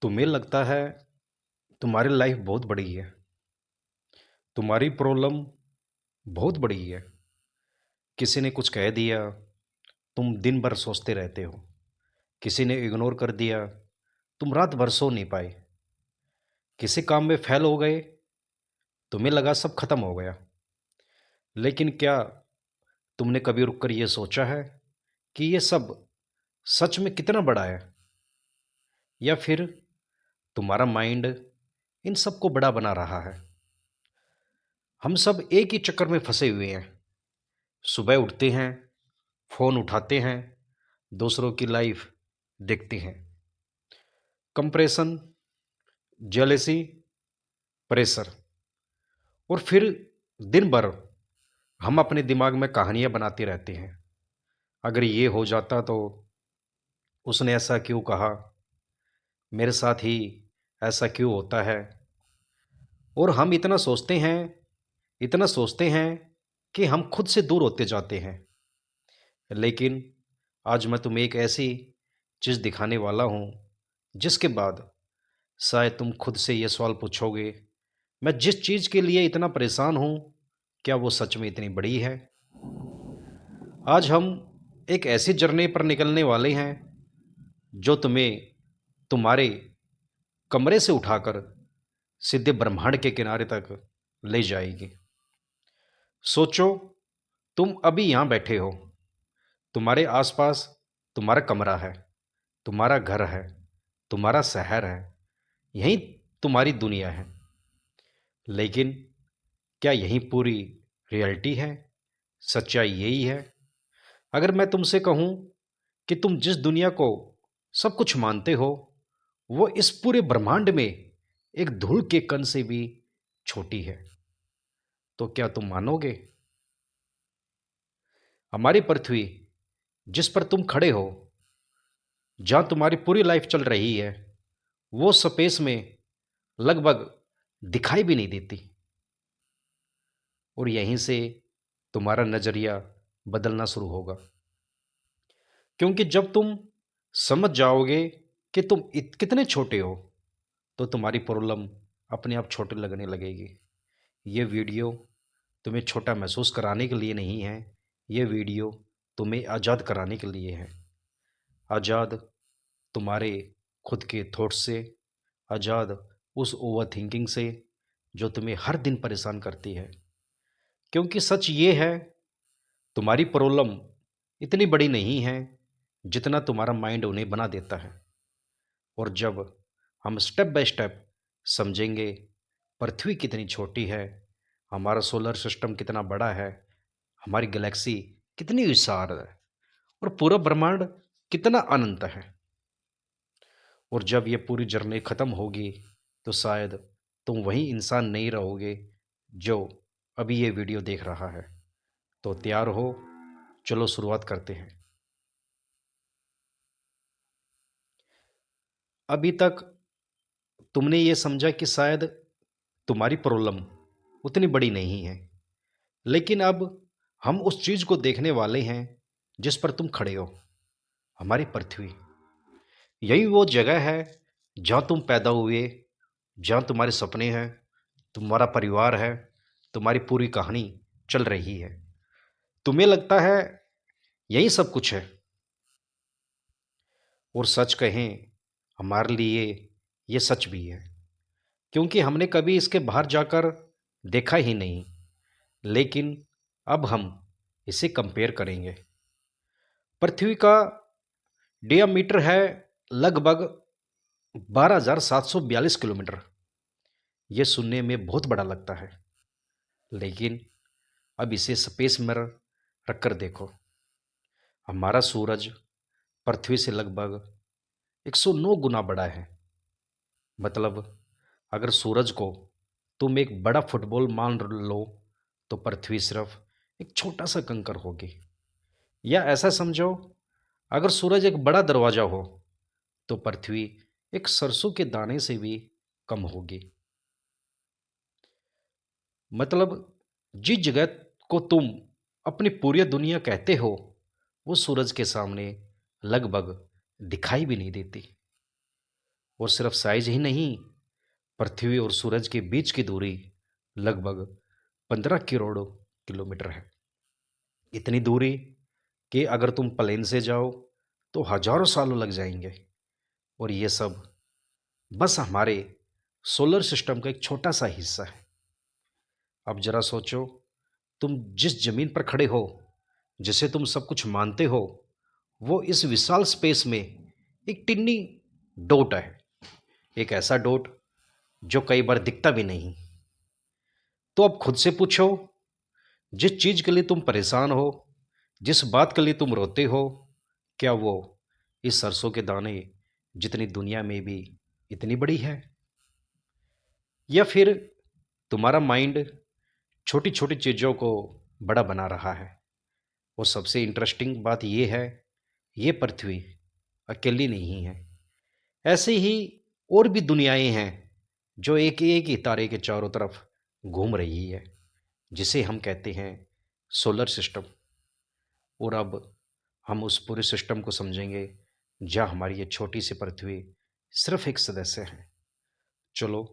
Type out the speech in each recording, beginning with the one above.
तुम्हें लगता है तुम्हारी लाइफ बहुत बड़ी है। तुम्हारी प्रॉब्लम बहुत बड़ी है। किसी ने कुछ कह दिया, तुम दिन भर सोचते रहते हो। किसी ने इग्नोर कर दिया, तुम रात भर सो नहीं पाए। किसी काम में फेल हो गए, तुम्हें लगा सब खत्म हो गया। लेकिन क्या तुमने कभी रुककर ये सोचा है कि ये सब सच में कितना बड़ा है? या फिर तुम्हारा माइंड इन सबको बड़ा बना रहा है? हम सब एक ही चक्कर में फंसे हुए हैं। सुबह उठते हैं, फोन उठाते हैं, दूसरों की लाइफ देखते हैं। कंप्रेशन, जेलेसी, प्रेशर, और फिर दिन भर हम अपने दिमाग में कहानियां बनाते रहते हैं। अगर ये हो जाता तो, उसने ऐसा क्यों कहा, मेरे साथ ही ऐसा क्यों होता है। और हम इतना सोचते हैं कि हम खुद से दूर होते जाते हैं। लेकिन आज मैं तुम्हें एक ऐसी चीज़ दिखाने वाला हूँ जिसके बाद शायद तुम खुद से ये सवाल पूछोगे, मैं जिस चीज़ के लिए इतना परेशान हूँ, क्या वो सच में इतनी बड़ी है? आज हम एक ऐसी जर्नी पर निकलने वाले हैं जो तुम्हें तुम्हारे कमरे से उठाकर सीधे ब्रह्मांड के किनारे तक ले जाएगी। सोचो, तुम अभी यहाँ बैठे हो। तुम्हारे आसपास तुम्हारा कमरा है, तुम्हारा घर है, तुम्हारा शहर है, यही तुम्हारी दुनिया है। लेकिन क्या यही पूरी रियलिटी है? सच्चाई यही है? अगर मैं तुमसे कहूं कि तुम जिस दुनिया को सब कुछ मानते हो, वो इस पूरे ब्रह्मांड में एक धूल के कण से भी छोटी है, तो क्या तुम मानोगे? हमारी पृथ्वी, जिस पर तुम खड़े हो, जहां तुम्हारी पूरी लाइफ चल रही है, वो स्पेस में लगभग दिखाई भी नहीं देती। और यहीं से तुम्हारा नजरिया बदलना शुरू होगा। क्योंकि जब तुम समझ जाओगे कि तुम कितने छोटे हो, तो तुम्हारी प्रॉब्लम अपने आप छोटे लगने लगेगी। ये वीडियो तुम्हें छोटा महसूस कराने के लिए नहीं है, ये वीडियो तुम्हें आज़ाद कराने के लिए है। आज़ाद तुम्हारे खुद के थॉट्स से, आज़ाद उस ओवर थिंकिंग से जो तुम्हें हर दिन परेशान करती है। क्योंकि सच ये है, तुम्हारी प्रॉब्लम इतनी बड़ी नहीं है जितना तुम्हारा माइंड उन्हें बना देता है। और जब हम स्टेप बाय स्टेप समझेंगे पृथ्वी कितनी छोटी है, हमारा सोलर सिस्टम कितना बड़ा है, हमारी गैलेक्सी कितनी विशाल है, और पूरा ब्रह्मांड कितना अनंत है, और जब ये पूरी जर्नी खत्म होगी, तो शायद तुम वही इंसान नहीं रहोगे जो अभी ये वीडियो देख रहा है। तो तैयार हो? चलो शुरुआत करते हैं। अभी तक तुमने ये समझा कि शायद तुम्हारी प्रॉब्लम उतनी बड़ी नहीं है। लेकिन अब हम उस चीज को देखने वाले हैं जिस पर तुम खड़े हो, हमारी पृथ्वी। यही वो जगह है जहां तुम पैदा हुए, जहां तुम्हारे सपने हैं, तुम्हारा परिवार है, तुम्हारी पूरी कहानी चल रही है। तुम्हें लगता है यही सब कुछ है, और सच कहें, हमारे लिए ये सच भी है। क्योंकि हमने कभी इसके बाहर जाकर देखा ही नहीं। लेकिन अब हम इसे कंपेयर करेंगे। पृथ्वी का डियामीटर है लगभग 12,742 किलोमीटर। यह सुनने में बहुत बड़ा लगता है, लेकिन अब इसे स्पेस में रखकर देखो। हमारा सूरज पृथ्वी से लगभग 109 गुना बड़ा है। मतलब अगर सूरज को तुम एक बड़ा फुटबॉल मान लो, तो पृथ्वी सिर्फ एक छोटा सा कंकर होगी। या ऐसा समझो, अगर सूरज एक बड़ा दरवाजा हो, तो पृथ्वी एक सरसों के दाने से भी कम होगी। मतलब जिस जगह को तुम अपनी पूरी दुनिया कहते हो, वो सूरज के सामने लगभग दिखाई भी नहीं देती। और सिर्फ साइज ही नहीं, पृथ्वी और सूरज के बीच की दूरी लगभग 15 करोड़ किलोमीटर है। इतनी दूरी कि अगर तुम प्लेन से जाओ तो हजारों सालों लग जाएंगे। और ये सब बस हमारे सोलर सिस्टम का एक छोटा सा हिस्सा है। अब जरा सोचो, तुम जिस जमीन पर खड़े हो, जिसे तुम सब कुछ मानते हो, वो इस विशाल स्पेस में एक टिन्नी डॉट है। एक ऐसा डॉट जो कई बार दिखता भी नहीं। तो अब खुद से पूछो, जिस चीज के लिए तुम परेशान हो, जिस बात के लिए तुम रोते हो, क्या वो इस सरसों के दाने जितनी दुनिया में भी इतनी बड़ी है? या फिर तुम्हारा माइंड छोटी छोटी चीजों को बड़ा बना रहा है? और सबसे इंटरेस्टिंग बात यह है, ये पृथ्वी अकेली नहीं है। ऐसे ही और भी दुनियाएं हैं जो एक एक ही तारे के चारों तरफ घूम रही है, जिसे हम कहते हैं सोलर सिस्टम। और अब हम उस पूरे सिस्टम को समझेंगे जहाँ हमारी ये छोटी सी पृथ्वी सिर्फ एक सदस्य है। चलो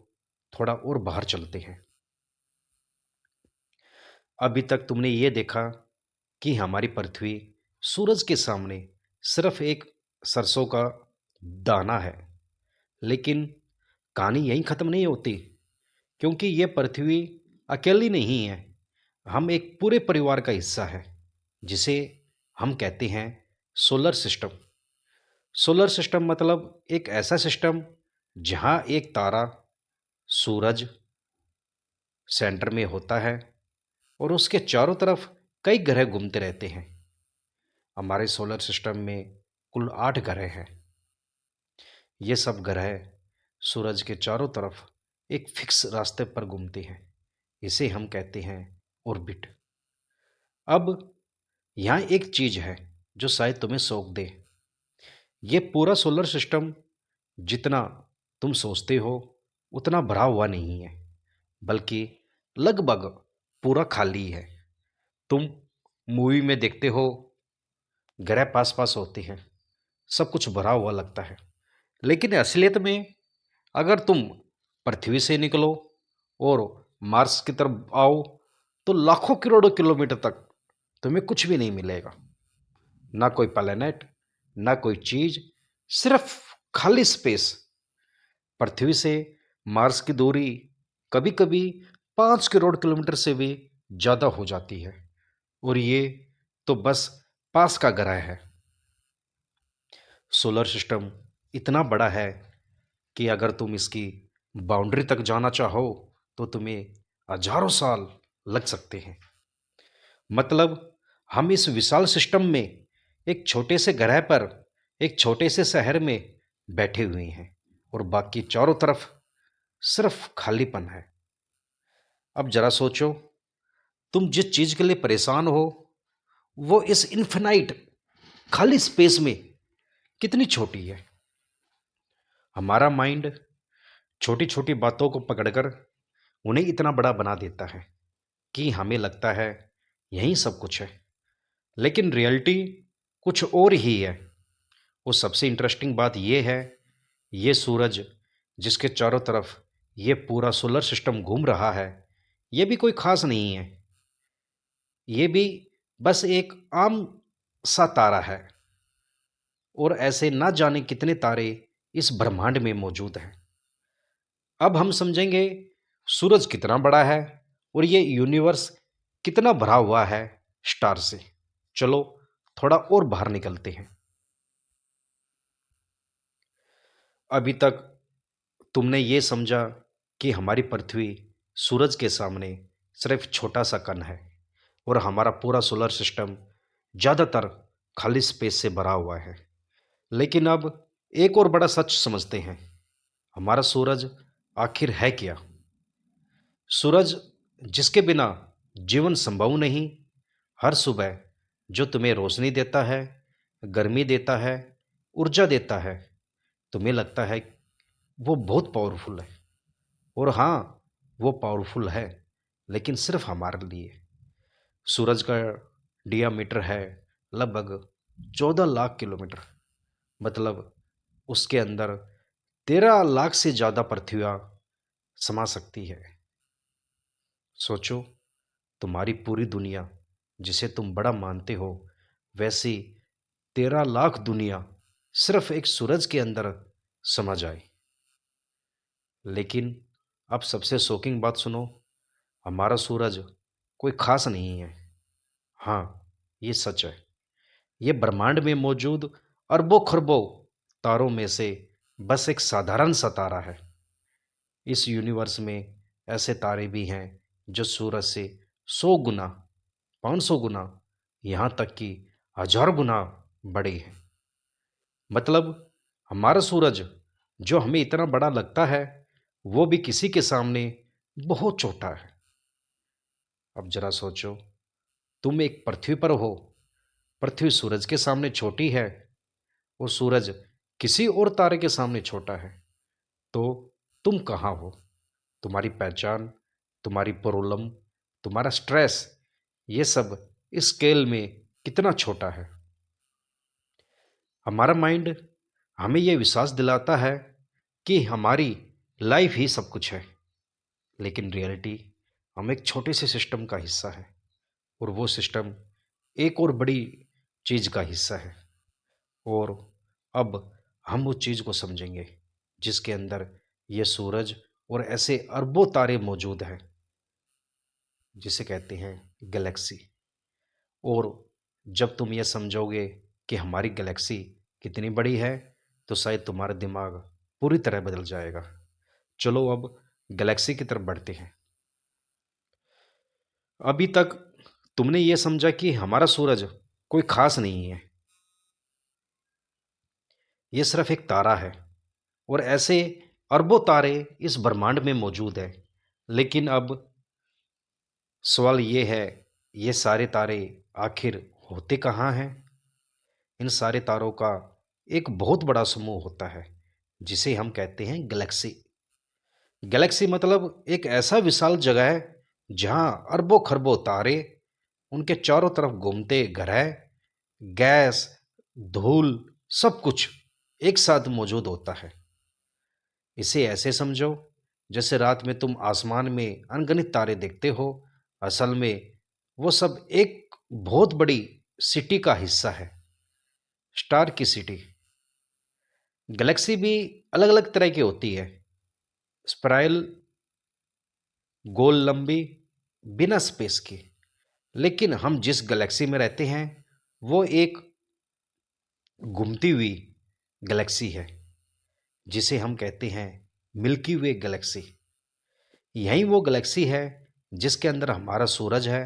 थोड़ा और बाहर चलते हैं। अभी तक तुमने ये देखा कि हमारी पृथ्वी सूरज के सामने सिर्फ एक सरसों का दाना है। लेकिन कहानी यहीं खत्म नहीं होती, क्योंकि ये पृथ्वी अकेली नहीं है। हम एक पूरे परिवार का हिस्सा है, जिसे हम कहते हैं सोलर सिस्टम। सोलर सिस्टम मतलब एक ऐसा सिस्टम जहां एक तारा, सूरज, सेंटर में होता है और उसके चारों तरफ कई ग्रह घूमते रहते हैं। हमारे सोलर सिस्टम में कुल 8 ग्रह हैं। ये सब ग्रह सूरज के चारों तरफ एक फिक्स रास्ते पर घूमते हैं। इसे हम कहते हैं ऑर्बिट। अब यहाँ एक चीज है जो शायद तुम्हें शौक दे। ये पूरा सोलर सिस्टम जितना तुम सोचते हो उतना भरा हुआ नहीं है, बल्कि लगभग पूरा खाली है। तुम मूवी में देखते हो, ग्रह पास पास होते हैं, सब कुछ भरा हुआ लगता है। लेकिन असलियत में अगर तुम पृथ्वी से निकलो और मार्स की तरफ आओ तो लाखों करोड़ों किलोमीटर तक तुम्हें कुछ भी नहीं मिलेगा। ना कोई प्लेनेट, ना कोई चीज, सिर्फ खाली स्पेस। पृथ्वी से मार्स की दूरी कभी कभी 5 करोड़ किलोमीटर से भी ज्यादा हो जाती है। और ये तो बस पास का ग्रह है। सोलर सिस्टम इतना बड़ा है कि अगर तुम इसकी बाउंड्री तक जाना चाहो तो तुम्हें हजारों साल लग सकते हैं। मतलब हम इस विशाल सिस्टम में एक छोटे से ग्रह पर, एक छोटे से शहर में बैठे हुए हैं और बाकी चारों तरफ सिर्फ खालीपन है। अब जरा सोचो, तुम जिस चीज के लिए परेशान हो वो इस इन्फिनाइट खाली स्पेस में कितनी छोटी है। हमारा माइंड छोटी छोटी बातों को पकड़कर उन्हें इतना बड़ा बना देता है कि हमें लगता है यही सब कुछ है। लेकिन रियलिटी कुछ और ही है। वो सबसे इंटरेस्टिंग बात यह है, ये सूरज जिसके चारों तरफ ये पूरा सोलर सिस्टम घूम रहा है, ये भी कोई खास नहीं है। ये भी बस एक आम सा तारा है। और ऐसे ना जाने कितने तारे इस ब्रह्मांड में मौजूद हैं। अब हम समझेंगे सूरज कितना बड़ा है और ये यूनिवर्स कितना भरा हुआ है स्टार से। चलो थोड़ा और बाहर निकलते हैं। अभी तक तुमने ये समझा कि हमारी पृथ्वी सूरज के सामने सिर्फ छोटा सा कण है और हमारा पूरा सोलर सिस्टम ज़्यादातर खाली स्पेस से भरा हुआ है। लेकिन अब एक और बड़ा सच समझते हैं, हमारा सूरज आखिर है क्या? सूरज जिसके बिना जीवन संभव नहीं, हर सुबह जो तुम्हें रोशनी देता है, गर्मी देता है, ऊर्जा देता है, तुम्हें लगता है वो बहुत पावरफुल है। और हाँ, वो पावरफुल है, लेकिन सिर्फ हमारे लिए। सूरज का डियामीटर है लगभग 14 लाख किलोमीटर। मतलब उसके अंदर 13 लाख से ज़्यादा पृथ्वियाँ समा सकती है। सोचो, तुम्हारी पूरी दुनिया जिसे तुम बड़ा मानते हो, वैसी 13 लाख दुनिया सिर्फ एक सूरज के अंदर समा जाए। लेकिन अब सबसे शॉकिंग बात सुनो, हमारा सूरज कोई खास नहीं है। हाँ, ये सच है। ये ब्रह्मांड में मौजूद अरबों खरबों तारों में से बस एक साधारण सा तारा है। इस यूनिवर्स में ऐसे तारे भी हैं जो सूरज से 100 गुना, 500 गुना, यहाँ तक कि 1000 गुना बड़े हैं। मतलब हमारा सूरज जो हमें इतना बड़ा लगता है, वो भी किसी के सामने बहुत छोटा है। अब जरा सोचो, तुम एक पृथ्वी पर हो, पृथ्वी सूरज के सामने छोटी है और सूरज किसी और तारे के सामने छोटा है, तो तुम कहाँ हो? तुम्हारी पहचान, तुम्हारी प्रॉब्लम, तुम्हारा स्ट्रेस, ये सब इस स्केल में कितना छोटा है। हमारा माइंड हमें यह विश्वास दिलाता है कि हमारी लाइफ ही सब कुछ है, लेकिन रियलिटी हम एक छोटे से सिस्टम का हिस्सा है, और वो सिस्टम एक और बड़ी चीज का हिस्सा है। और अब हम उस चीज को समझेंगे जिसके अंदर ये सूरज और ऐसे अरबों तारे मौजूद हैं, जिसे कहते हैं गैलेक्सी। और जब तुम ये समझोगे कि हमारी गैलेक्सी कितनी बड़ी है, तो शायद तुम्हारा दिमाग पूरी तरह बदल जाएगा। चलो अब गैलेक्सी की तरफ बढ़ते हैं। अभी तक तुमने ये समझा कि हमारा सूरज कोई खास नहीं है, ये सिर्फ एक तारा है, और ऐसे अरबों तारे इस ब्रह्मांड में मौजूद है। लेकिन अब सवाल ये है, ये सारे तारे आखिर होते कहाँ हैं? इन सारे तारों का एक बहुत बड़ा समूह होता है, जिसे हम कहते हैं गैलेक्सी। गैलेक्सी मतलब एक ऐसा विशाल जगह है जहां अरबों खरबों तारे, उनके चारों तरफ घूमते ग्रह, गैस, धूल, सब कुछ एक साथ मौजूद होता है। इसे ऐसे समझो जैसे रात में तुम आसमान में अनगिनत तारे देखते हो, असल में वो सब एक बहुत बड़ी सिटी का हिस्सा है, स्टार की सिटी। गैलेक्सी भी अलग अलग तरह की होती है, स्पाइरल, गोल, लंबी, बिना स्पेस की। लेकिन हम जिस गैलेक्सी में रहते हैं, वो एक घूमती हुई गैलेक्सी है, जिसे हम कहते हैं मिल्की वे गैलेक्सी। यही वो गैलेक्सी है जिसके अंदर हमारा सूरज है,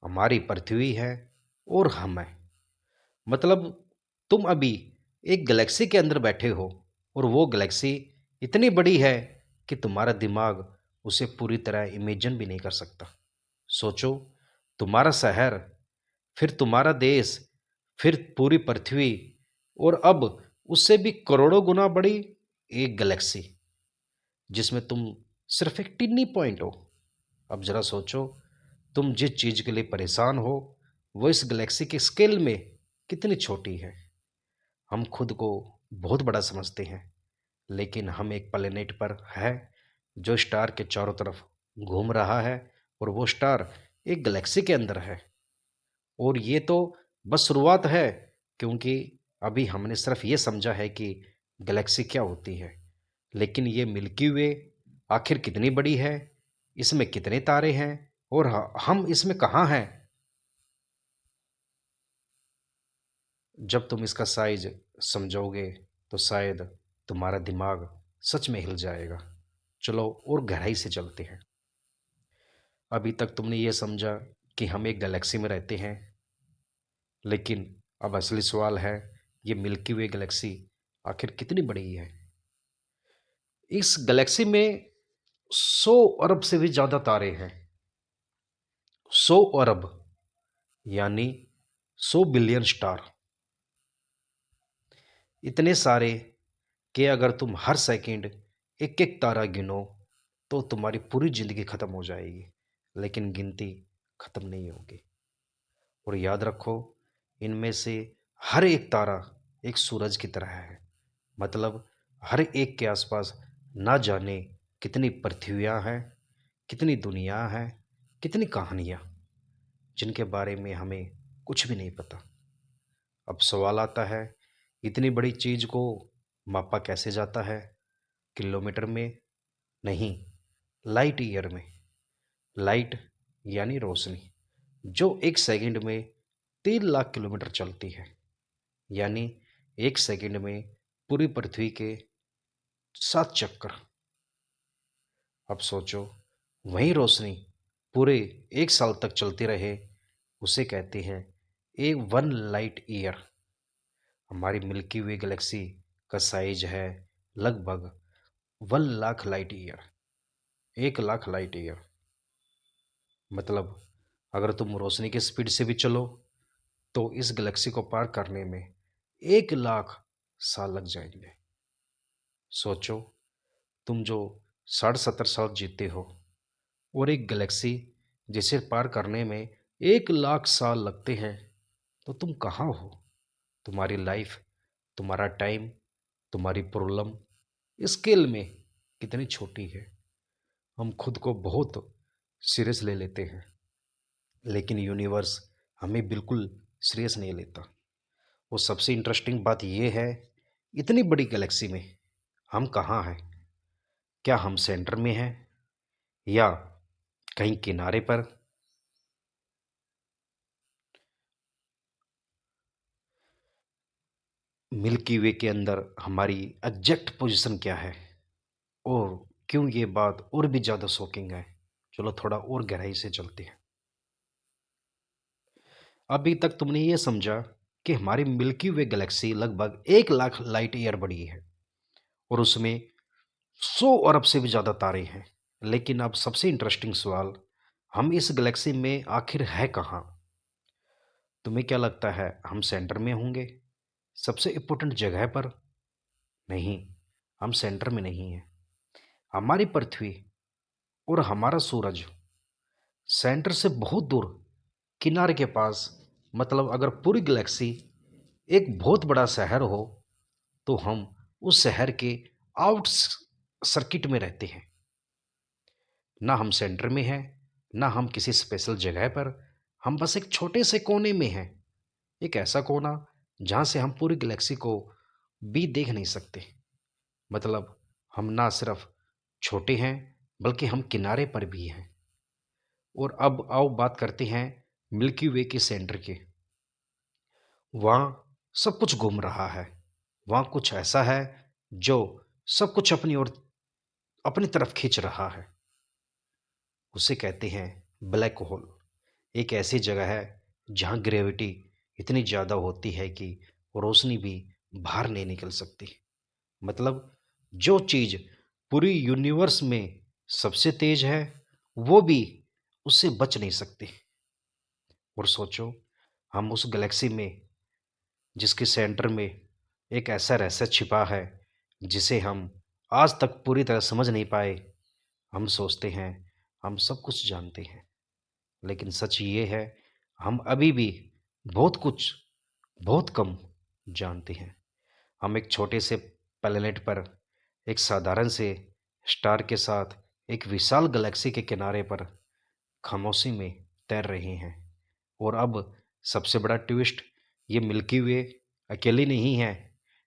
हमारी पृथ्वी है, और हम हैं। मतलब तुम अभी एक गैलेक्सी के अंदर बैठे हो, और वो गैलेक्सी इतनी बड़ी है कि तुम्हारा दिमाग उसे पूरी तरह इमेजिन भी नहीं कर सकता। सोचो, तुम्हारा शहर, फिर तुम्हारा देश, फिर पूरी पृथ्वी, और अब उससे भी करोड़ों गुना बड़ी एक गैलेक्सी, जिसमें तुम सिर्फ एक टिन्नी पॉइंट हो। अब जरा सोचो, तुम जिस चीज के लिए परेशान हो, वो इस गैलेक्सी के स्केल में कितनी छोटी है। हम खुद को बहुत बड़ा समझते हैं, लेकिन हम एक प्लेनेट पर है जो स्टार के चारों तरफ घूम रहा है, और वो स्टार एक गैलेक्सी के अंदर है। और ये तो बस शुरुआत है, क्योंकि अभी हमने सिर्फ ये समझा है कि गैलेक्सी क्या होती है। लेकिन ये मिल्की वे आखिर कितनी बड़ी है, इसमें कितने तारे हैं, और हम इसमें कहाँ हैं? जब तुम इसका साइज समझोगे, तो शायद तुम्हारा दिमाग सच में हिल जाएगा। चलो और गहराई से चलते हैं। अभी तक तुमने ये समझा कि हम एक गैलेक्सी में रहते हैं, लेकिन अब असली सवाल है, ये मिल्की वे गैलेक्सी आखिर कितनी बड़ी है? इस गैलेक्सी में 100 अरब से भी ज्यादा तारे हैं। 100 अरब, यानी 100 बिलियन स्टार। इतने सारे कि अगर तुम हर सेकंड एक एक तारा गिनो, तो तुम्हारी पूरी जिंदगी खत्म हो जाएगी, लेकिन गिनती खत्म नहीं होगी। और याद रखो, इनमें से हर एक तारा एक सूरज की तरह है। मतलब हर एक के आसपास ना जाने कितनी पृथ्वियाँ हैं, कितनी दुनिया हैं, कितनी कहानियाँ, जिनके बारे में हमें कुछ भी नहीं पता। अब सवाल आता है, इतनी बड़ी चीज़ को मापा कैसे जाता है? किलोमीटर में? नहीं, लाइट ईयर में। लाइट यानी रोशनी, जो 1 सेकंड में 3 लाख किलोमीटर चलती है। यानी 1 सेकंड में पूरी पृथ्वी के 7 चक्कर। अब सोचो, वही रोशनी पूरे 1 साल तक चलती रहे, उसे कहते हैं ए 1 लाइट ईयर। हमारी मिल्की वे गैलेक्सी का साइज है लगभग 1 lakh light year. 1 lakh light year. मतलब अगर तुम रोशनी की स्पीड से भी चलो तो इस गैलेक्सी को पार करने में 1 लाख साल लग जाएंगे। सोचो, तुम जो 60-70 साल जीते हो और एक गैलेक्सी जिसे पार करने में 1 लाख साल लगते हैं, तो तुम कहाँ हो? तुम्हारी लाइफ, तुम्हारा टाइम, तुम्हारी प्रॉब्लम स्केल में कितनी छोटी है। हम खुद को बहुत सीरियस ले लेते हैं, लेकिन यूनिवर्स हमें बिल्कुल सीरियस नहीं लेता। वो सबसे इंटरेस्टिंग बात ये है, इतनी बड़ी गैलेक्सी में हम कहाँ हैं? क्या हम सेंटर में हैं या कहीं किनारे पर? मिल्की वे के अंदर हमारी एग्जैक्ट पोजीशन क्या है और क्यों ये बात और भी ज़्यादा शॉकिंग है? चलो थोड़ा और गहराई से चलते हैं। अभी तक तुमने ये समझा कि हमारी मिल्की वे गैलेक्सी लगभग 1 लाख लाइट ईयर बड़ी है और उसमें 100 अरब से भी ज़्यादा तारे हैं। लेकिन अब सबसे इंटरेस्टिंग सवाल, हम इस गैलेक्सी में आखिर है कहाँ? तुम्हें क्या लगता है, हम सेंटर में होंगे, सबसे इम्पोर्टेंट जगह पर? नहीं, हम सेंटर में नहीं हैं। हमारी पृथ्वी और हमारा सूरज सेंटर से बहुत दूर किनारे के पास, मतलब अगर पूरी गैलेक्सी एक बहुत बड़ा शहर हो तो हम उस शहर के आउट सर्किट में रहते हैं। ना हम सेंटर में हैं, ना हम किसी स्पेशल जगह पर, हम बस एक छोटे से कोने में हैं। एक ऐसा कोना जहाँ से हम पूरी गैलेक्सी को भी देख नहीं सकते। मतलब हम ना सिर्फ छोटे हैं, बल्कि हम किनारे पर भी हैं। और अब आओ बात करते हैं मिल्की वे के सेंटर की। वहाँ सब कुछ घूम रहा है। वहाँ कुछ ऐसा है जो सब कुछ अपनी ओर, अपनी तरफ खींच रहा है। उसे कहते हैं ब्लैक होल। एक ऐसी जगह है जहाँ ग्रेविटी इतनी ज़्यादा होती है कि रोशनी भी बाहर नहीं निकल सकती। मतलब जो चीज़ पूरी यूनिवर्स में सबसे तेज है, वो भी उससे बच नहीं सकती। और सोचो, हम उस गैलेक्सी में जिसके सेंटर में एक ऐसा रहस्य छिपा है जिसे हम आज तक पूरी तरह समझ नहीं पाए। हम सोचते हैं हम सब कुछ जानते हैं, लेकिन सच ये है, हम अभी भी बहुत कुछ, बहुत कम जानते हैं। हम एक छोटे से प्लेनेट पर, एक साधारण से स्टार के साथ, एक विशाल गैलेक्सी के किनारे पर खामोशी में तैर रहे हैं। और अब सबसे बड़ा ट्विस्ट, ये मिल्की वे अकेली नहीं है।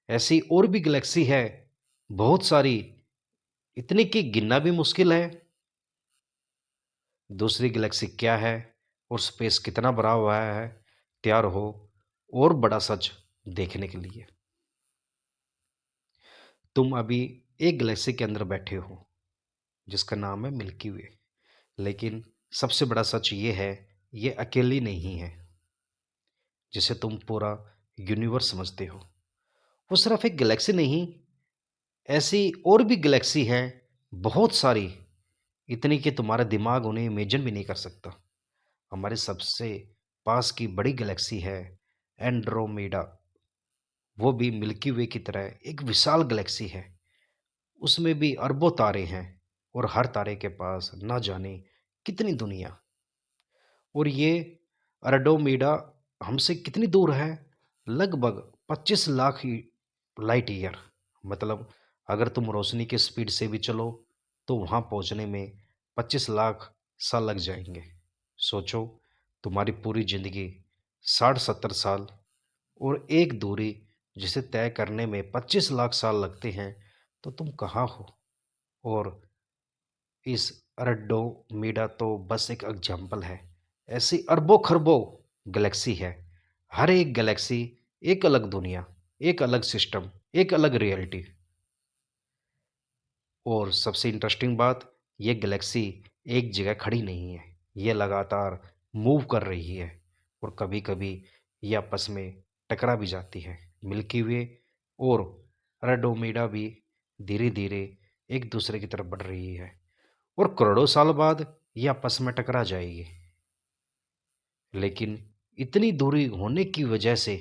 ऐसी और भी गैलेक्सी है, बहुत सारी, इतनी कि गिनना भी मुश्किल है। दूसरी गैलेक्सी क्या है और स्पेस कितना भरा हुआ है? तैयार हो और बड़ा सच देखने के लिए। तुम अभी एक गैलेक्सी के अंदर बैठे हो जिसका नाम है मिल्की वे। लेकिन सबसे बड़ा सच ये है, ये अकेली नहीं है जिसे तुम पूरा यूनिवर्स समझते हो। वो सिर्फ एक गैलेक्सी नहीं, ऐसी और भी गैलेक्सी हैं बहुत सारी, इतनी कि तुम्हारा दिमाग उन्हें इमेजिन भी नहीं कर सकता। हमारे सबसे पास की बड़ी गैलेक्सी है एंड्रोमेडा। वो भी मिल्की वे की तरह एक विशाल गैलेक्सी है। उसमें भी अरबों तारे हैं और हर तारे के पास ना जाने कितनी दुनिया। और ये एंड्रोमेडा हमसे कितनी दूर है? लगभग 25 लाख लाइट ईयर। मतलब अगर तुम रोशनी की स्पीड से भी चलो तो वहां पहुंचने में 25 लाख साल लग जाएंगे। सोचो, तुम्हारी पूरी जिंदगी 60-70 साल, और एक दूरी जिसे तय करने में 25 लाख साल लगते हैं, तो तुम कहाँ हो? और इस अरड्डो मीडा तो बस एक एग्जाम्पल है। ऐसी अरबों खरबों गैलेक्सी है। हर एक गैलेक्सी एक अलग दुनिया, एक अलग सिस्टम, एक अलग रियलिटी। और सबसे इंटरेस्टिंग बात, ये गैलेक्सी एक जगह खड़ी नहीं है। ये लगातार मूव कर रही है, और कभी कभी ये आपस में टकरा भी जाती है। मिल्की वे और एंड्रोमेडा भी धीरे धीरे एक दूसरे की तरफ बढ़ रही है, और करोड़ों साल बाद ये आपस में टकरा जाएगी। लेकिन इतनी दूरी होने की वजह से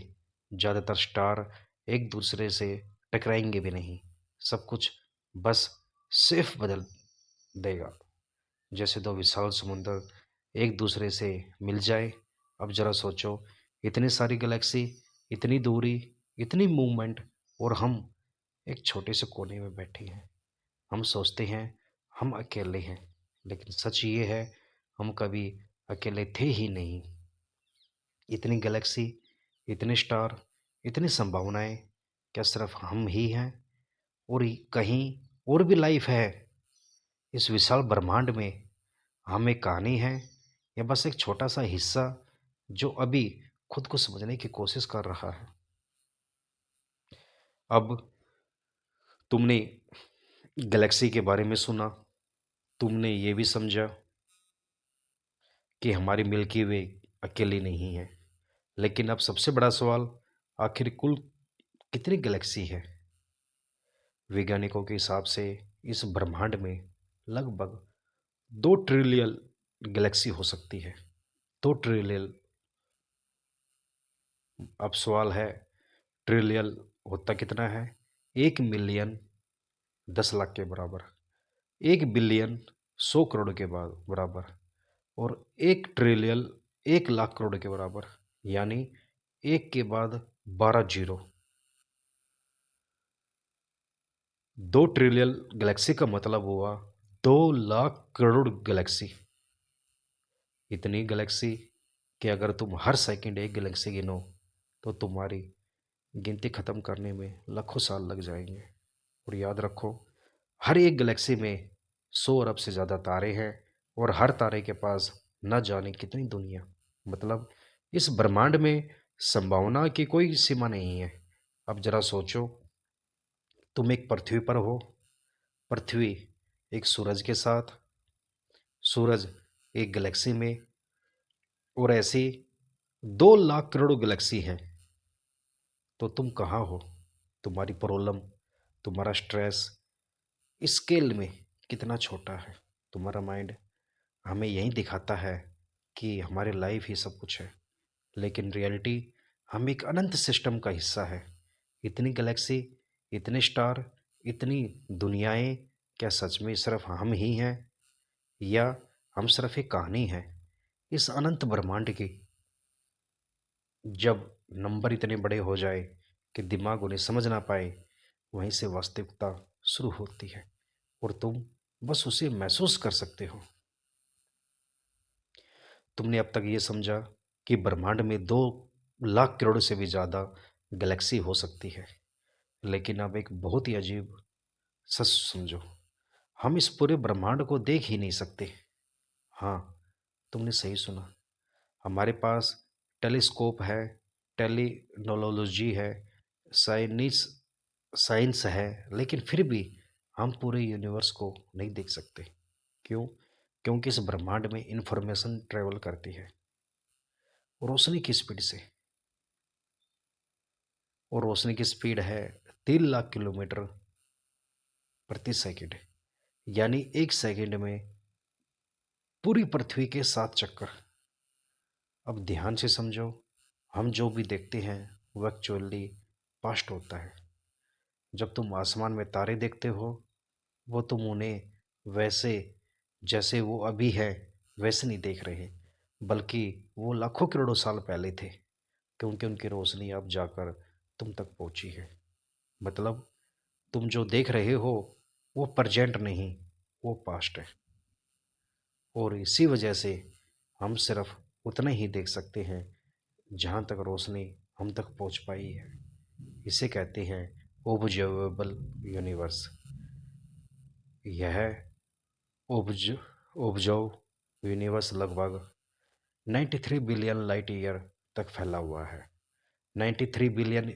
ज़्यादातर स्टार एक दूसरे से टकराएंगे भी नहीं। सब कुछ बस सिर्फ बदल देगा, जैसे दो विशाल समुंदर एक दूसरे से मिल जाए। अब जरा सोचो, इतनी सारी गैलेक्सी, इतनी दूरी, इतनी मूवमेंट, और हम एक छोटे से कोने में बैठे हैं। हम सोचते हैं हम अकेले हैं, लेकिन सच ये है, हम कभी अकेले थे ही नहीं। इतनी गैलेक्सी, इतने स्टार, इतनी संभावनाएं, क्या सिर्फ हम ही हैं? और कहीं और भी लाइफ है इस विशाल ब्रह्मांड में? हम एक कहानी है, या बस एक छोटा सा हिस्सा जो अभी खुद को समझने की कोशिश कर रहा है? अब तुमने गैलेक्सी के बारे में सुना, तुमने ये भी समझा कि हमारी मिल्की वे अकेली नहीं है। लेकिन अब सबसे बड़ा सवाल, आखिर कुल कितनी गैलेक्सी है? वैज्ञानिकों के हिसाब से इस ब्रह्मांड में लगभग 2 ट्रिलियन गैलेक्सी हो सकती है। 2 ट्रिलियन। अब सवाल है, ट्रिलियन होता कितना है? 1 मिलियन 10 लाख के बराबर, 1 बिलियन 100 करोड़ के बाद बराबर, और 1 ट्रिलियन 1 लाख करोड़ के बराबर। यानी एक के बाद 12 जीरो। 2 ट्रिलियन गैलेक्सी का मतलब हुआ 2 लाख करोड़ गैलेक्सी। इतनी गैलेक्सी कि अगर तुम हर सेकंड एक गैलेक्सी गिनो तो तुम्हारी गिनती खत्म करने में लाखों साल लग जाएंगे। और याद रखो, हर एक गैलेक्सी में 100 अरब से ज़्यादा तारे हैं, और हर तारे के पास न जाने कितनी दुनिया। मतलब इस ब्रह्मांड में संभावना की कोई सीमा नहीं है। अब जरा सोचो, तुम एक पृथ्वी पर हो, पृथ्वी एक सूरज के साथ, सूरज एक गैलेक्सी में, और ऐसी 2 लाख करोड़ गैलेक्सी हैं। तो तुम कहाँ हो? तुम्हारी प्रॉब्लम, तुम्हारा स्ट्रेस स्केल में कितना छोटा है? तुम्हारा माइंड हमें यही दिखाता है कि हमारी लाइफ ही सब कुछ है, लेकिन रियलिटी हम एक अनंत सिस्टम का हिस्सा है। इतनी गैलेक्सी, इतने स्टार, इतनी दुनियाएं, क्या सच में सिर्फ हम ही हैं, या हम सिर्फ एक कहानी है इस अनंत ब्रह्मांड की? जब नंबर इतने बड़े हो जाए कि दिमाग उन्हें समझ ना पाए, वहीं से वास्तविकता शुरू होती है, और तुम बस उसे महसूस कर सकते हो। तुमने अब तक ये समझा कि ब्रह्मांड में 2 लाख करोड़ से भी ज़्यादा गैलेक्सी हो सकती है। लेकिन अब एक बहुत ही अजीब सच समझो, हम इस पूरे ब्रह्मांड को देख ही नहीं सकते। हाँ, तुमने सही सुना। हमारे पास टेलीस्कोप है, टेलिनोलॉजी है, साइनिस साइंस है, लेकिन फिर भी हम पूरे यूनिवर्स को नहीं देख सकते। क्यों? क्योंकि इस ब्रह्मांड में इंफॉर्मेशन ट्रेवल करती है रोशनी की स्पीड से, और रोशनी की स्पीड है 3 लाख किलोमीटर प्रति सेकंड। यानी एक सेकंड में पूरी पृथ्वी के 7 चक्कर। अब ध्यान से समझो, हम जो भी देखते हैं वो एक्चुअली पास्ट होता है। जब तुम आसमान में तारे देखते हो, वो तुम उन्हें वैसे जैसे वो अभी है वैसे नहीं देख रहे, बल्कि वो लाखों करोड़ों साल पहले थे, क्योंकि उनकी रोशनी अब जाकर तुम तक पहुंची है। मतलब तुम जो देख रहे हो वो प्रेजेंट नहीं, वो पास्ट है। और इसी वजह से हम सिर्फ उतना ही देख सकते हैं जहाँ तक रोशनी हम तक पहुँच पाई है। इसे कहते हैं ऑब्जर्वेबल यूनिवर्स। यह ऑब्ज ऑब्जर्व यूनिवर्स लगभग 93 बिलियन लाइट ईयर तक फैला हुआ है। 93 बिलियन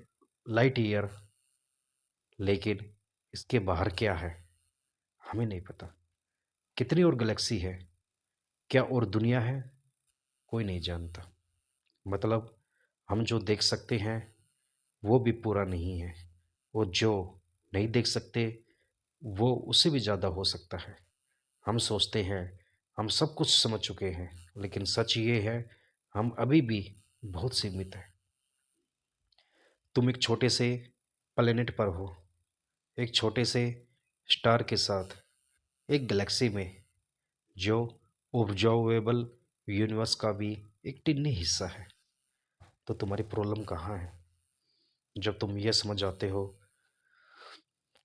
लाइट ईयर। लेकिन इसके बाहर क्या है हमें नहीं पता। कितनी और गैलेक्सी है, क्या और दुनिया है, कोई नहीं जानता। मतलब हम जो देख सकते हैं वो भी पूरा नहीं है, और जो नहीं देख सकते वो उससे भी ज़्यादा हो सकता है। हम सोचते हैं हम सब कुछ समझ चुके हैं, लेकिन सच ये है हम अभी भी बहुत सीमित हैं। तुम एक छोटे से प्लेनेट पर हो, एक छोटे से स्टार के साथ, एक गैलेक्सी में जो ऑब्जर्वेबल यूनिवर्स का भी एक टिन्नी हिस्सा है। तो तुम्हारी प्रॉब्लम कहाँ है? जब तुम ये समझ जाते हो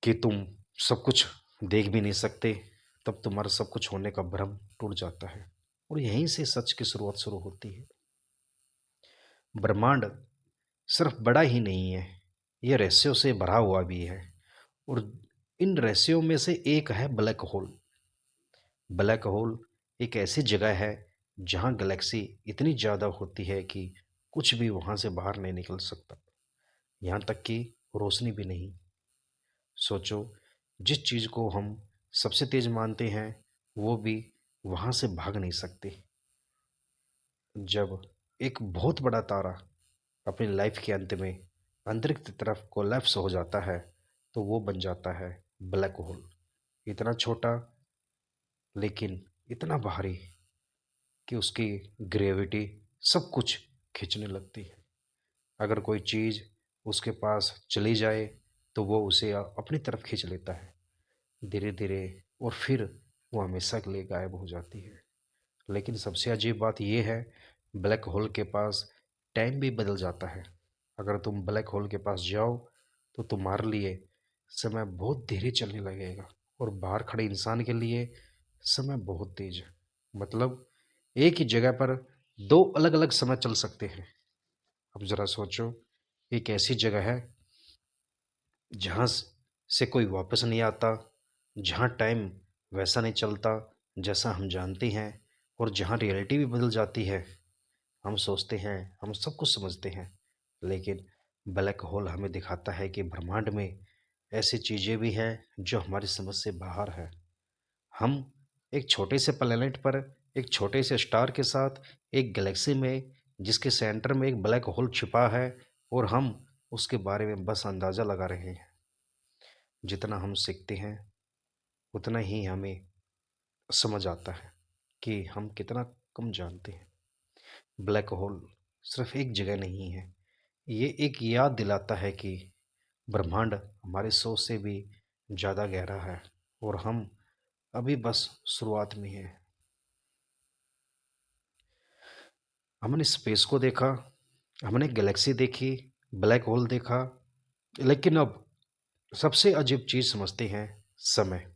कि तुम सब कुछ देख भी नहीं सकते, तब तुम्हारा सब कुछ होने का भ्रम टूट जाता है। और यहीं से सच की शुरुआत शुरू होती है। ब्रह्मांड सिर्फ बड़ा ही नहीं है, यह रहस्यों से भरा हुआ भी है। और इन रहस्यों में से एक है ब्लैक होल। ब्लैक होल एक ऐसी जगह है जहाँ गैलेक्सी इतनी ज़्यादा होती है कि कुछ भी वहाँ से बाहर नहीं निकल सकता, यहाँ तक कि रोशनी भी नहीं। सोचो, जिस चीज़ को हम सबसे तेज मानते हैं वो भी वहाँ से भाग नहीं सकती। जब एक बहुत बड़ा तारा अपनी लाइफ के अंत में अंतरिक्ष की तरफ कोलैप्स हो जाता है तो वो बन जाता है ब्लैक होल। इतना छोटा लेकिन इतना भारी कि उसकी ग्रेविटी सब कुछ खींचने लगती है। अगर कोई चीज़ उसके पास चली जाए तो वो उसे अपनी तरफ खींच लेता है धीरे धीरे, और फिर वो हमेशा के लिए गायब हो जाती है। लेकिन सबसे अजीब बात यह है, ब्लैक होल के पास टाइम भी बदल जाता है। अगर तुम ब्लैक होल के पास जाओ तो तुम्हारे लिए समय बहुत धीरे चलने लगेगा, और बाहर खड़े इंसान के लिए समय बहुत तेज है। मतलब एक ही जगह पर दो अलग अलग समय चल सकते हैं। अब जरा सोचो, एक ऐसी जगह है जहाँ से कोई वापस नहीं आता, जहाँ टाइम वैसा नहीं चलता जैसा हम जानते हैं, और जहाँ रियलिटी भी बदल जाती है। हम सोचते हैं हम सब कुछ समझते हैं, लेकिन ब्लैक होल हमें दिखाता है कि ब्रह्मांड में ऐसी चीज़ें भी हैं जो हमारी समझ से बाहर है। हम एक छोटे से प्लेनेट पर, एक छोटे से स्टार के साथ, एक गैलेक्सी में जिसके सेंटर में एक ब्लैक होल छिपा है, और हम उसके बारे में बस अंदाज़ा लगा रहे हैं। जितना हम सीखते हैं उतना ही हमें समझ आता है कि हम कितना कम जानते हैं। ब्लैक होल सिर्फ एक जगह नहीं है, ये एक याद दिलाता है कि ब्रह्मांड हमारी सोच से भी ज़्यादा गहरा है, और हम अभी बस शुरुआत में हैं। हमने स्पेस को देखा, हमने गैलेक्सी देखी, ब्लैक होल देखा, लेकिन अब सबसे अजीब चीज़ समझते हैं, समय।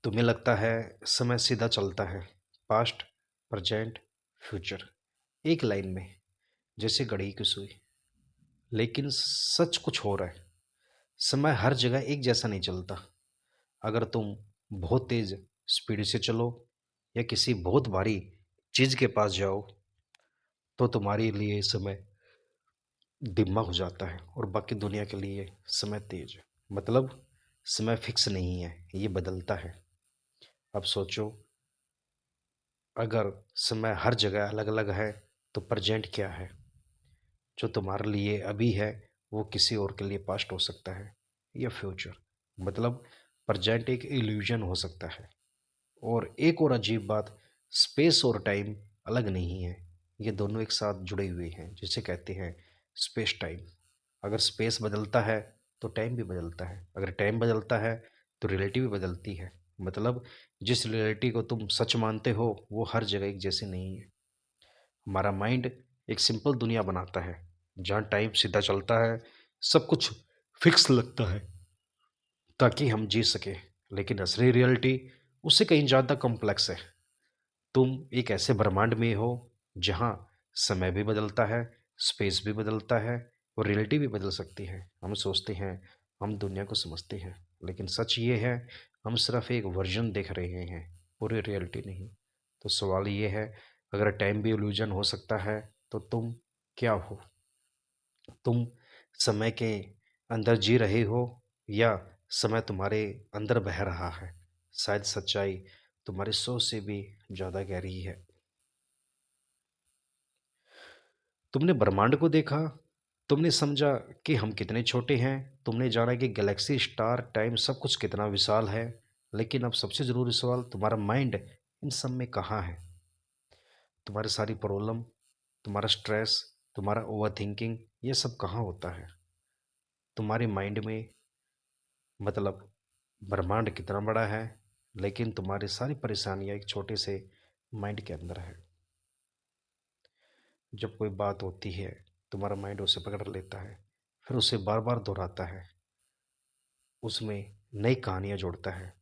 तुम्हें लगता है समय सीधा चलता है, पास्ट, प्रेजेंट, फ्यूचर, एक लाइन में, जैसे घड़ी की सुई। लेकिन सच कुछ हो रहा है। समय हर जगह एक जैसा नहीं चलता। अगर तुम बहुत तेज स्पीड से चलो या किसी बहुत भारी चीज के पास जाओ तो तुम्हारे लिए समय धीमा हो जाता है, और बाकी दुनिया के लिए समय तेज है। मतलब समय फिक्स नहीं है, ये बदलता है। अब सोचो, अगर समय हर जगह अलग अलग है तो प्रेजेंट क्या है? जो तुम्हारे लिए अभी है वो किसी और के लिए पास्ट हो सकता है, या फ्यूचर। मतलब प्रेजेंट एक इल्यूजन हो सकता है। और एक और अजीब बात, स्पेस और टाइम अलग नहीं है, ये दोनों एक साथ जुड़े हुए हैं, जिसे कहते हैं स्पेस टाइम। अगर स्पेस बदलता है तो टाइम भी बदलता है, अगर टाइम बदलता है तो रियलिटी भी बदलती है। मतलब जिस रियलिटी को तुम सच मानते हो वो हर जगह एक जैसी नहीं है। हमारा माइंड एक सिंपल दुनिया बनाता है जहाँ टाइम सीधा चलता है, सब कुछ फिक्स लगता है ताकि हम जी सकें, लेकिन असली रियलिटी उससे कहीं ज़्यादा कॉम्प्लेक्स है। तुम एक ऐसे ब्रह्मांड में हो जहाँ समय भी बदलता है, स्पेस भी बदलता है और रियलिटी भी बदल सकती है। हम सोचते हैं हम दुनिया को समझते हैं, लेकिन सच ये है हम सिर्फ एक वर्जन देख रहे हैं, पूरी रियलिटी नहीं। तो सवाल ये है, अगर टाइम भी इल्यूजन हो सकता है तो तुम क्या हो? तुम समय के अंदर जी रहे हो या समय तुम्हारे अंदर बह रहा है? शायद सच्चाई तुम्हारी सोच से भी ज़्यादा गहरी है। तुमने ब्रह्मांड को देखा, तुमने समझा कि हम कितने छोटे हैं, तुमने जाना कि गैलेक्सी, स्टार, टाइम सब कुछ कितना विशाल है। लेकिन अब सबसे ज़रूरी सवाल, तुम्हारा माइंड इन सब में कहाँ है? तुम्हारी सारी प्रॉब्लम, तुम्हारा स्ट्रेस, तुम्हारा ओवर थिंकिंग, ये सब कहाँ होता है? तुम्हारे माइंड में, मतलब ब्रह्मांड कितना बड़ा है, लेकिन तुम्हारी सारी परेशानियाँ एक छोटे से माइंड के अंदर है। जब कोई बात होती है, तुम्हारा माइंड उसे पकड़ लेता है, फिर उसे बार बार दोहराता है, उसमें नई कहानियाँ जोड़ता है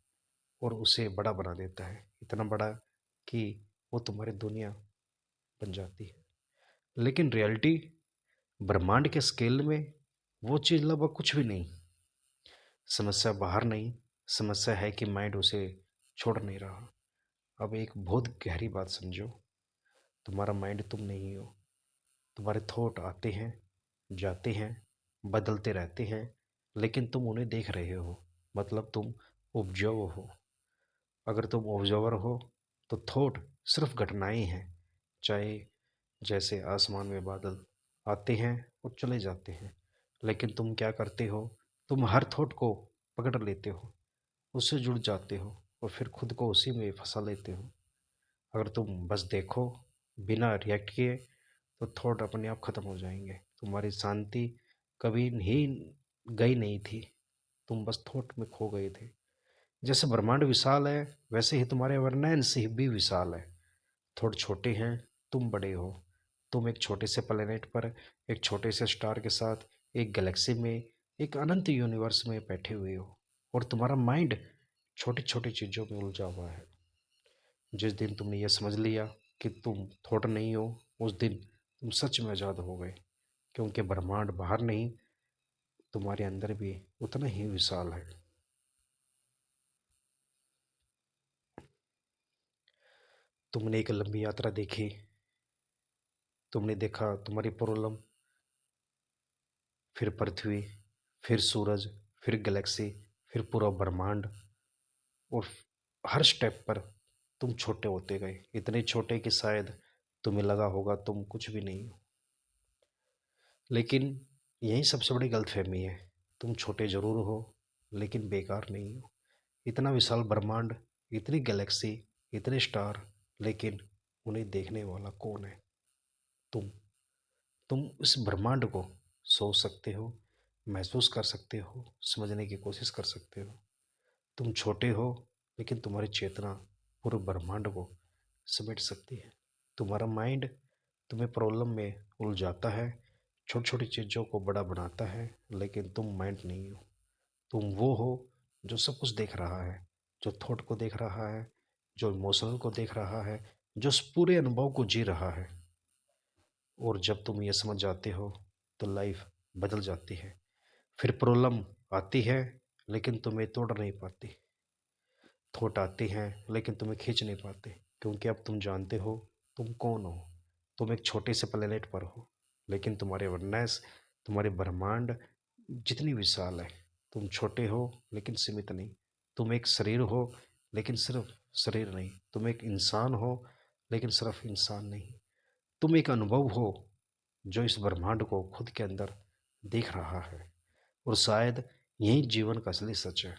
और उसे बड़ा बना देता है, इतना बड़ा कि वो तुम्हारी दुनिया बन जाती है। लेकिन रियलिटी, ब्रह्मांड के स्केल में, वो चीज़ लगभग कुछ भी नहीं। समस्या बाहर नहीं, समस्या है कि माइंड उसे छोड़ नहीं रहा। अब एक बहुत गहरी बात समझो, तुम्हारा माइंड तुम नहीं हो। तुम्हारे थॉट आते हैं, जाते हैं, बदलते रहते हैं, लेकिन तुम उन्हें देख रहे हो, मतलब तुम ऑब्जर्व हो। अगर तुम ऑब्जर्वर हो तो थॉट सिर्फ घटनाएं हैं, चाहे जैसे आसमान में बादल आते हैं और चले जाते हैं। लेकिन तुम क्या करते हो? तुम हर थॉट को पकड़ लेते हो, उससे जुड़ जाते हो और फिर खुद को उसी में फंसा लेते हो। अगर तुम बस देखो बिना रिएक्ट किए, तो थॉट अपने आप खत्म हो जाएंगे। तुम्हारी शांति कभी नहीं गई नहीं थी, तुम बस थॉट में खो गए थे। जैसे ब्रह्मांड विशाल है, वैसे ही तुम्हारे अवेयरनेस ही भी विशाल है। थोड़े छोटे हैं, तुम बड़े हो। तुम एक छोटे से प्लेनेट पर, एक छोटे से स्टार के साथ, एक गैलेक्सी में, एक अनंत यूनिवर्स में बैठे हुए हो, और तुम्हारा माइंड छोटी छोटी चीज़ों में उलझा हुआ है। जिस दिन तुमने यह समझ लिया कि तुम थोड़ा नहीं हो, उस दिन तुम सच में आज़ाद हो गए, क्योंकि ब्रह्मांड बाहर नहीं, तुम्हारे अंदर भी उतना ही विशाल है। तुमने एक लंबी यात्रा देखी, तुमने देखा तुम्हारी प्रॉब्लम, फिर पृथ्वी, फिर सूरज, फिर गैलेक्सी, फिर पूरा ब्रह्मांड, और हर स्टेप पर तुम छोटे होते गए, इतने छोटे कि शायद तुम्हें लगा होगा तुम कुछ भी नहीं हो। लेकिन यही सबसे बड़ी गलतफहमी है, तुम छोटे जरूर हो लेकिन बेकार नहीं हो। इतना विशाल ब्रह्मांड, इतनी गैलेक्सी, इतने स्टार, लेकिन उन्हें देखने वाला कौन है? तुम। तुम इस ब्रह्मांड को सोच सकते हो, महसूस कर सकते हो, समझने की कोशिश कर सकते हो। तुम छोटे हो, लेकिन तुम्हारी चेतना पूरे ब्रह्मांड को समेट सकती है। तुम्हारा माइंड तुम्हें प्रॉब्लम में उलझाता है, छोटी छोटी चीज़ों को बड़ा बनाता है, लेकिन तुम माइंड नहीं हो। तुम वो हो जो सब कुछ देख रहा है, जो थॉट को देख रहा है, जो इमोशनल को देख रहा है, जो उस पूरे अनुभव को जी रहा है। और जब तुम ये समझ जाते हो तो लाइफ बदल जाती है। फिर प्रॉब्लम आती है, लेकिन तुम्हें तोड़ नहीं पाती। थॉट आते हैं, लेकिन तुम्हें खींच नहीं पाते, क्योंकि अब तुम जानते हो तुम कौन हो। तुम एक छोटे से प्लेनेट पर हो, लेकिन तुम्हारे अवेयरनेस, तुम्हारे ब्रह्मांड जितनी विशाल है। तुम छोटे हो लेकिन सीमित नहीं। तुम एक शरीर हो, लेकिन सिर्फ शरीर नहीं। तुम एक इंसान हो, लेकिन सिर्फ इंसान नहीं। तुम एक अनुभव हो जो इस ब्रह्मांड को खुद के अंदर देख रहा है। और शायद यही जीवन का असली सच है।